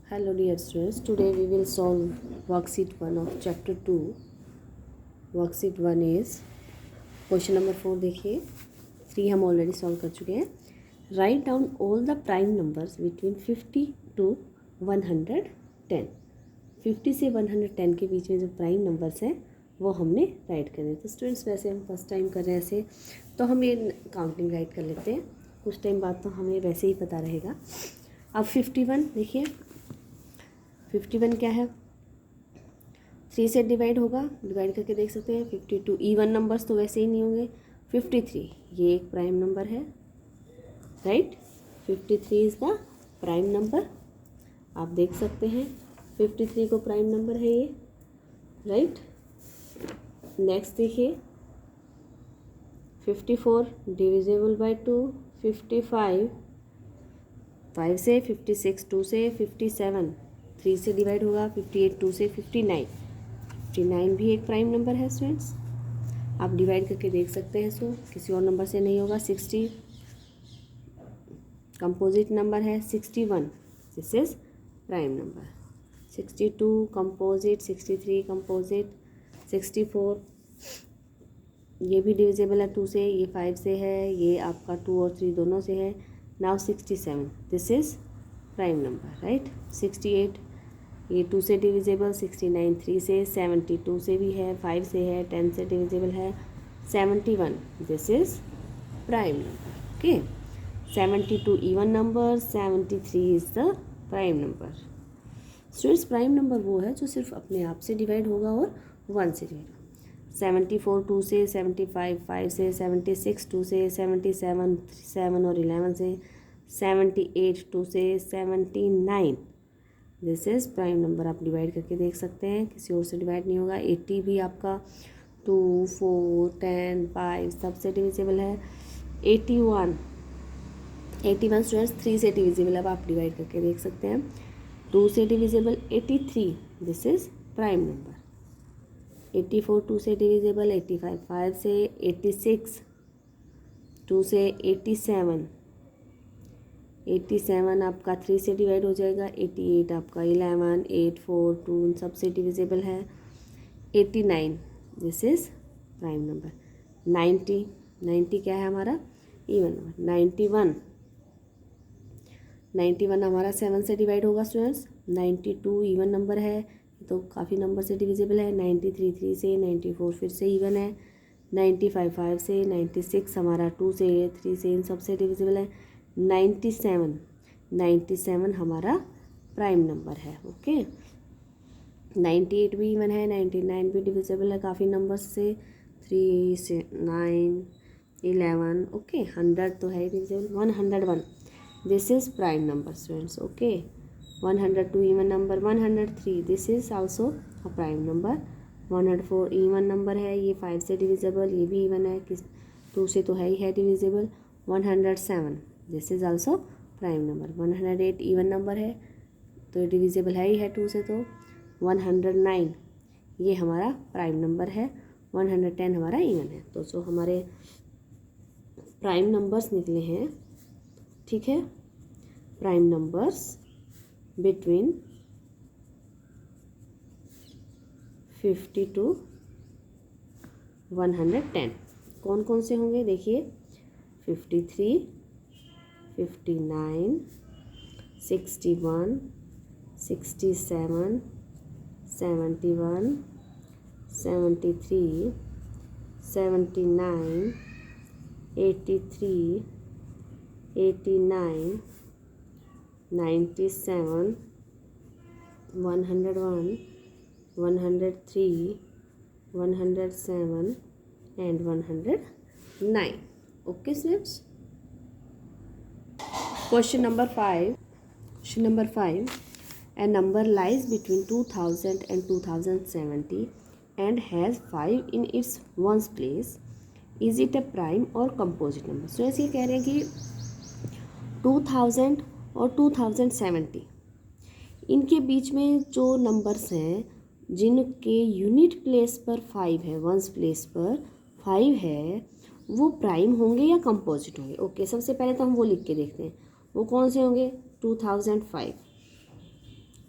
Hello dear students, today we will solve worksheet 1 of chapter 2. Worksheet 1 is question number 4 देखिए 3 हम already solve कर चुके हैं. Write down all the prime numbers between 50 to 110. 50 से 110 के बीच में जो प्राइम नंबर्स हैं वो हमने राइट करने. तो स्टूडेंट्स वैसे हम फर्स्ट टाइम कर रहे हैं ऐसे, तो हम ये काउंटिंग राइट कर लेते हैं. कुछ टाइम बाद तो हमें वैसे ही पता रहेगा. अब 51 देखिए, 51 क्या है, 3 से डिवाइड होगा, डिवाइड करके देख सकते हैं. 52 इवन नंबर्स तो वैसे ही नहीं होंगे. 53 ये एक प्राइम नंबर है, right. 53 is the prime number. आप देख सकते हैं 53 को प्राइम नंबर है ये, राइट. नेक्स्ट देखिए 54 डिविजिबल बाय 2. 55 5 से, 56 2 से, 57 3 से डिवाइड होगा, 58 2 से, 59 भी एक प्राइम नंबर है स्टूडेंट्स. आप डिवाइड करके देख सकते हैं, सो किसी और नंबर से नहीं होगा. 60 कंपोजिट नंबर है. 61 this is prime number. 62 composite, 63 composite, 64 ये भी डिविजिबल है 2 से, ये 5 से है, ये आपका 2 और 3 दोनों से है. Now 67 this is prime number, right. 68 ये 2 से डिविजिबल, 69 3 से, 72 से भी है, 5 से है, 10 से डिविजिबल है. 71 this is prime number. Okay. 72 even number, 73 is the prime number. Students prime number वो है जो सिर्फ अपने आप से डिवाइड होगा और 1 से डिवाइड होगा. 74 2 से, 75 5 से, 76 2 से, 77 7 और 11 से, 78 2 से, 79 दिस इज़ प्राइम नंबर. आप डिवाइड करके देख सकते हैं, किसी और से डिवाइड नहीं होगा. 80 भी आपका 2 4 10 5 सबसे डिविजिबल है. 81 स्टूडेंट्स 3 से डिविजिबल. अब आप डिवाइड करके देख सकते हैं, 2 से divisible. 83 this is prime number. 84 2 से डिविजिबल, 85 5 से, 86 2 से, 87 आपका 3 से डिवाइड हो जाएगा. 88 आपका 11 8 4 2 सबसे डिविजिबल है. 89 दिस इज़ प्राइम नंबर. 90 क्या है हमारा, इवन नंबर. 91 हमारा 7 से डिवाइड होगा स्टूडेंट्स. 92 इवन नंबर है, तो काफ़ी नंबर से डिविजिबल है. 93 3 से, 94 फिर से इवन है. 95 5 से, 96 हमारा 2 से 3 से, इन सबसे डिविजिबल है. 97 हमारा प्राइम नंबर है. ओके. 98 भी इवन है, 99 भी डिविजिबल है काफ़ी नंबर्स से, 3 से 9 11. ओके. 100 तो है divisible. 101 this is prime number students. Okay. 102 even number. 103 this is also a prime number. 104 even number है, ये 5 से डिविजिबल, ये भी इवन है, 2 से तो है ही है divisible. 107 this is also prime number. 108 even number है, तो डिविजिबल है ही है 2 से, तो 109 ये हमारा प्राइम नंबर है. 110 हमारा इवन है. तो जो हमारे प्राइम नंबर्स निकले हैं, ठीक है, प्राइम नंबर्स बिटवीन 50 to 110 कौन कौन से होंगे देखिए. 53 59 61 67 71 73 79 83 89 97 101 103 107 and 109. Okay students. Question number 5. A number lies between 2000 and 2070 and has 5 in its ones place. Is it a prime or composite number? So ऐसे ये कह रहे हैं कि 2000 और 2070 इनके बीच में जो नंबर्स हैं जिनके यूनिट प्लेस पर 5 है, वंस प्लेस पर 5 है, वो प्राइम होंगे या कंपोजिट होंगे. ओके. सबसे पहले तो हम वो लिख के देखते हैं, वो कौन से होंगे. 2005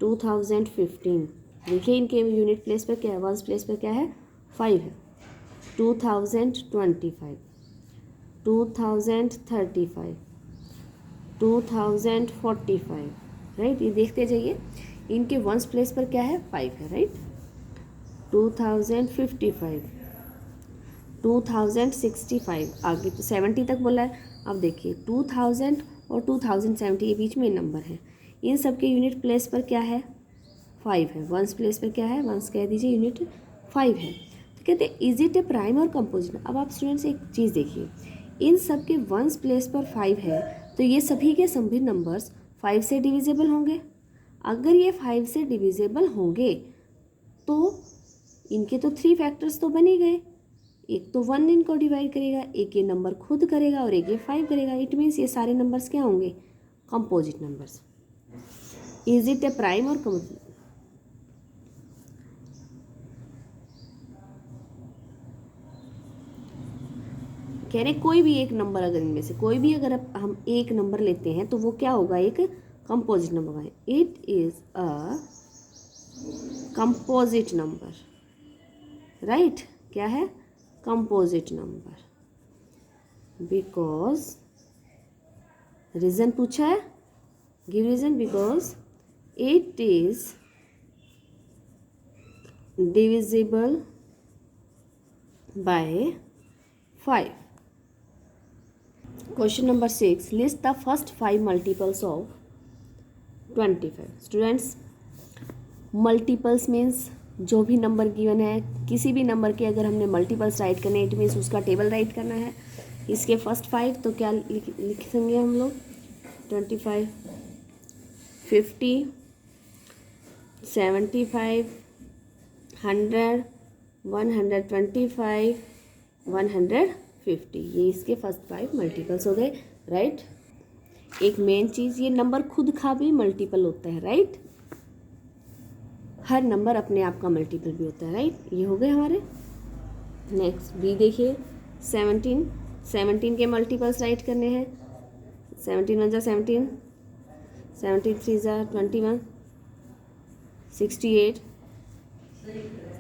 2015, देखिए इनके यूनिट प्लेस पर क्या है, वंस प्लेस पर क्या है, 5 है। 2025, 2035, 2045, राइट। ये देखते जाइए, इनके वंस प्लेस पर क्या है, 5 है, राइट। 2055, 2065, आगे तो 70 तक बोला है। अब देखिए 2000 और 2070 के बीच में नंबर है, इन सब के यूनिट प्लेस पर क्या है, 5 है। वंस प्लेस पर क्या है, वंस कह दीजिए, यूनिट 5 है। तो कहते हैं इज इट ए प्राइम और कंपोजिट। अब आप स्टूडेंट्स एक चीज़ देखिए, इन सब के वंस प्लेस पर 5 है, तो ये सभी के सभी नंबर्स 5 से डिविजिबल होंगे। अगर ये 5 से डिविजिबल होंगे तो इनके तो 3 फैक्टर्स तो बन ही गए। एक तो 1 इनको डिवाइड करेगा, एक ये नंबर खुद करेगा और एक ये 5 करेगा। इट मीन्स ये सारे नंबर्स क्या होंगे, composite numbers. Is it A prime और कंपोजिट, कह रहे कोई भी एक नंबर, अगर इनमें से कोई भी अगर हम एक नंबर लेते हैं तो वो क्या होगा, एक कंपोजिट नंबर होगा। It is a composite number, right. क्या है, कंपोजिट नंबर, बिकॉज, रीजन पूछा है, give reason, because it is divisible by 5। Question number 6, list the first 5 multiples of 25। Students, multiples means जो भी नंबर गिवन है, किसी भी नंबर के अगर हमने मल्टीपल्स राइट करने, इट मीन्स उसका टेबल राइट करना है। इसके फर्स्ट 5 तो क्या लिखेंगे हम लोग, 25, 50, 75, 100, 125, 150, ये इसके फर्स्ट 5 मल्टीपल्स हो गए, राइट। एक मेन चीज़, ये नंबर खुद का भी मल्टीपल होता है, राइट। हर नंबर अपने आप का मल्टीपल भी होता है, राइट। ये हो गए हमारे। नेक्स्ट बी देखिए, 17, 17 के मल्टीपल्स राइट करने हैं। 17 1 जा 17, 17 3 जा 21, 68,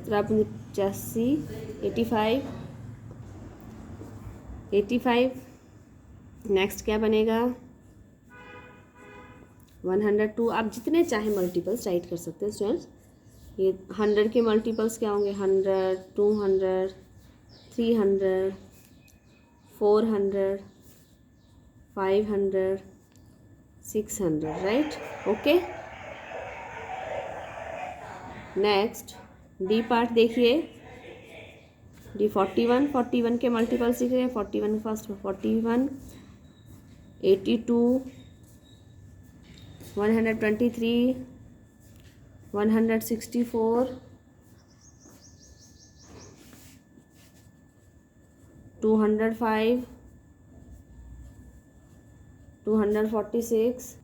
85, 85, 85। नेक्स्ट क्या बनेगा, 102। आप जितने चाहे मल्टीपल्स राइट कर सकते हैं स्टूडेंट्स। ये 100 के मल्टीपल्स क्या होंगे, 100, 200, 300, 400, 500, 600, right, okay. Next D part देखिए, डी 41, 41 के मल्टीपल्स दिख रहे हैं। 41 first, 41, 82, 123, 164, 205, 246।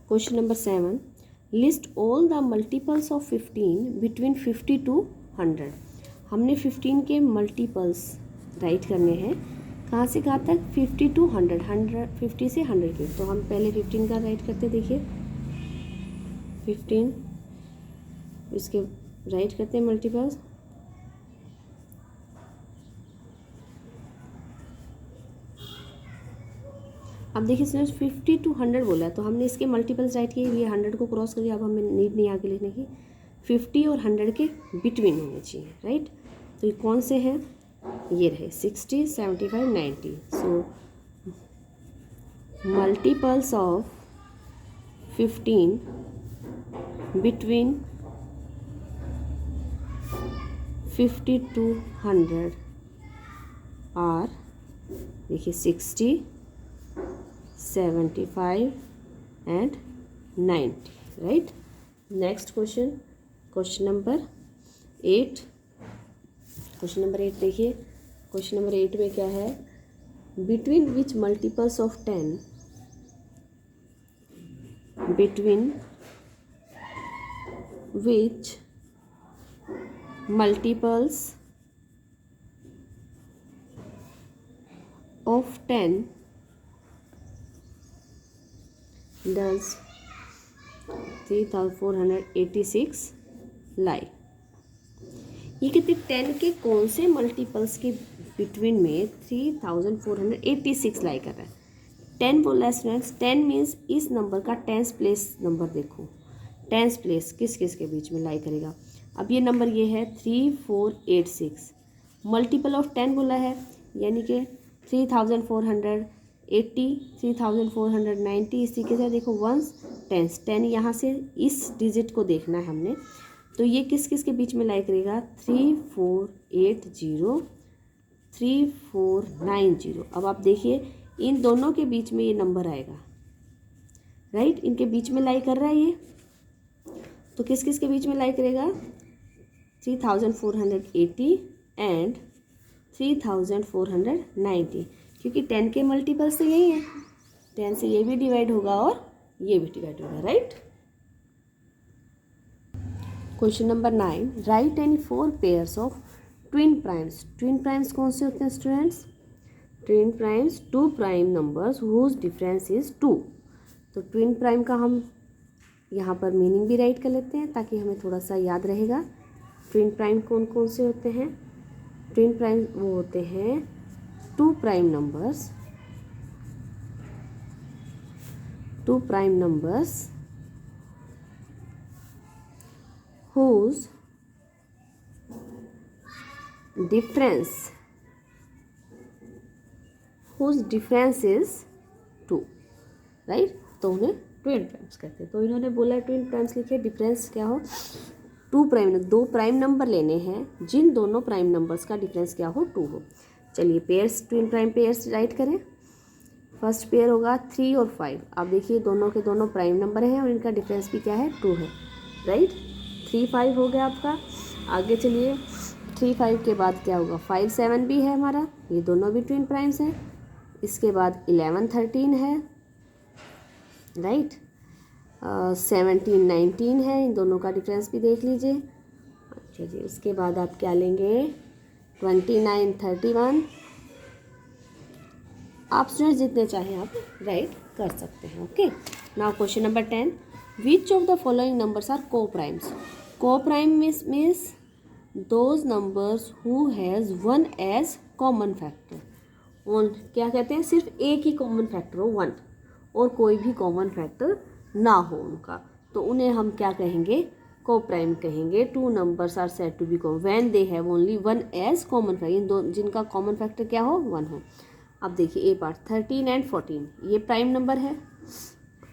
Question number 7, list all the multiples of 15 between 50 to 100। हमने 15 के मल्टीपल्स राइट करने हैं, कहाँ से कहाँ तक, 50 to 100, 50 से 100 के। तो हम पहले 15 का राइट करते, देखिए 15, इसके राइट करते हैं मल्टीपल्स। अब देखिए स्टूडेंट्स, 50 to 100 बोला है, तो हमने इसके मल्टीपल्स राइट किए, ये 100 को क्रॉस कर दिया। अब हमें नीड नहीं आगे लिखने की, 50 और 100 के बिटवीन होने चाहिए, राइट। तो ये कौन से हैं, ये रहे 60, 75, 90। So multiples of 15 between 50 to 100 are, देखिए 60, 75 and 90, right। Next question, question number 8। Question number 8 देखिए, क्वेश्चन नंबर 8 में क्या है, between which multiples of 10, between which multiples of 10 does 3486 lie. ये कितने 10 के कौन से मल्टीपल्स के बिटवीन में 3486 लाई कर रहा है? 10 बोला है स्टूडेंट्स। 10 मीन्स इस नंबर का 10th प्लेस नंबर देखो, 10th प्लेस किस किस के बीच में लाई करेगा। अब ये नंबर ये है 3486, मल्टीपल ऑफ 10 बोला है, यानी कि 3480, 3490। इसी के साथ देखो वंस 10 यहाँ से इस डिजिट को देखना है हमने, तो ये किस किस के बीच में लाई करेगा? 3480, 3490। अब आप देखिए इन दोनों के बीच में ये नंबर आएगा, राइट? इनके बीच में लाई कर रहा है ये, तो किस किस के बीच में लाई करेगा? 3480 एंड 3490, क्योंकि 10 के मल्टीपल्स तो यही है, 10 से ये भी डिवाइड होगा और ये भी डिवाइड होगा, right? Question number 9, right any 4 pairs of twin primes. Twin primes कौन से होते हैं students? Twin primes 2 prime numbers whose difference is 2। तो ट्विन प्राइम का हम यहाँ पर मीनिंग भी राइट कर लेते हैं ताकि हमें थोड़ा सा याद रहेगा। ट्विन प्राइम कौन कौन से होते हैं? ट्विन प्राइम वो होते हैं 2 prime numbers, 2 prime numbers whose difference is 2, right? तो उन्हें ट्विन प्राइम्स कहते हैं। तो इन्होंने बोला ट्विन प्राइम्स लिखे, डिफरेंस क्या हो? 2 प्राइम, 2 प्राइम नंबर लेने हैं जिन दोनों प्राइम नंबर्स का डिफरेंस क्या हो? 2 हो। चलिए pairs, twin prime pairs right करें। फर्स्ट पेयर होगा 3 और 5। आप देखिए दोनों के दोनों प्राइम नंबर हैं और इनका डिफरेंस भी क्या है? 2 है, राइट? 3 5 हो गया आपका। आगे चलिए 3 5 के बाद क्या होगा? 5 7 भी है हमारा, ये दोनों भी ट्विन प्राइम्स हैं। इसके बाद 11 13 है, राइट? 17 19 है, इन दोनों का डिफरेंस भी देख लीजिए। अच्छा जी, उसके बाद आप क्या लेंगे? 29 31। आप स्टूडेंट्स जितने चाहें आप राइट कर सकते हैं। Okay, now question number 10, which of the following numbers are coprimes. Coprime means those numbers who has 1 as common factor. और क्या कहते हैं? सिर्फ एक ही कॉमन फैक्टर हो 1 और कोई भी कॉमन फैक्टर ना हो उनका, तो उन्हें हम क्या कहेंगे? को प्राइम कहेंगे। 2 numbers are said to be common when they have only 1 as common factor, इन दो जिनका कॉमन फैक्टर क्या हो? 1 हो। अब देखिए ए पार्ट 13 एंड 14, ये प्राइम नंबर है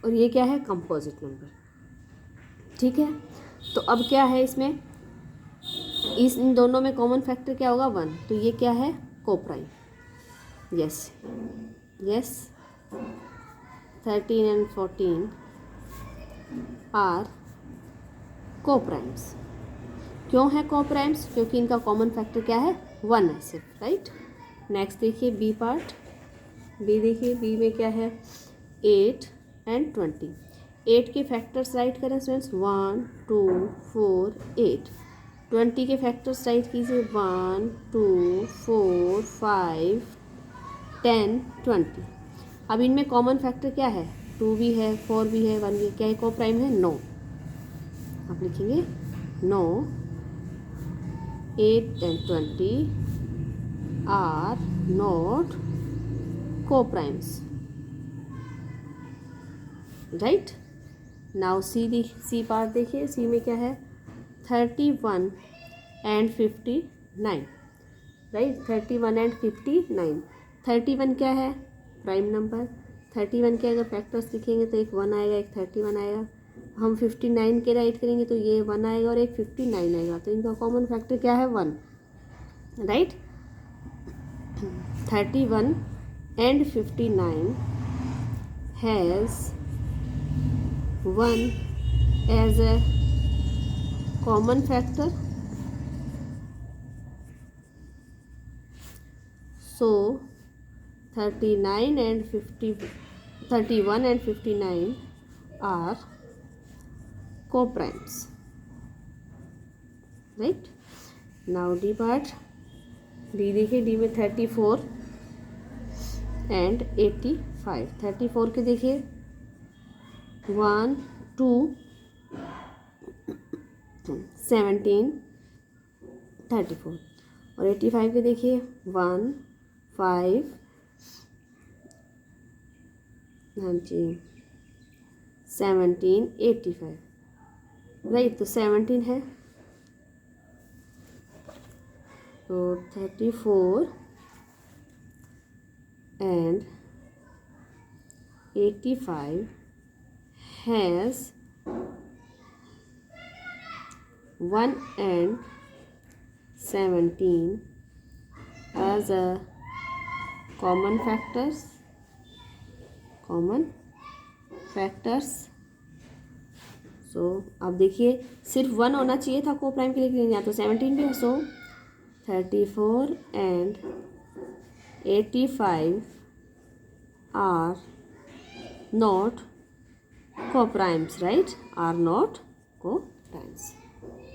और ये क्या है? कंपोजिट नंबर, ठीक है? तो अब क्या है इसमें? इन दोनों में कॉमन फैक्टर क्या होगा? 1, तो ये क्या है? Coprime. Yes yes, 13 and 14 are coprimes. क्यों है को प्राइम्स? क्योंकि इनका कॉमन फैक्टर क्या है? 1 है सिर्फ, राइट? नेक्स्ट देखिए बी पार्ट। बी देखिए, बी में क्या है? 8 एंड 20। 8 के फैक्टर्स राइट करें स्टूडेंट्स, 1 2 4 8। 20 के फैक्टर्स राइट कीजिए, 1 2 4 5 10 20। अब इनमें कॉमन फैक्टर क्या है? 2 भी है, 4 भी है, 1 भी है। क्या है? को प्राइम है? नो। आप लिखेंगे no, 8 and 20 are not coprimes, right? Now C part देखिए। सी में क्या है? 31 एंड 59, राइट? 31 एंड 59। 31 क्या है? Prime number. 31 के अगर फैक्टर्स लिखेंगे तो एक 1 आएगा, एक 31 आएगा। हम 59 के राइट करेंगे तो ये 1 आएगा और एक 59 आएगा, तो इनका कॉमन फैक्टर क्या है? 1, राइट? 31 एंड 59 has 1 as a common factor, so 31 and 59 are co-primes, right? Now D part, D देखिए, D में 34 and 85। 34 के देखिए 1 2 17 34 और 85 के देखिए 1 5 हाँ जी 17 85 राइट। तो 17 है तो 34 and 85 has 1 and 17 as a common factors सो अब देखिए सिर्फ 1 होना चाहिए था को प्राइम के लिए, लेकिन यहाँ तो 17 भी है। सो 34 and 85 are not co-primes, right? Are not co-primes.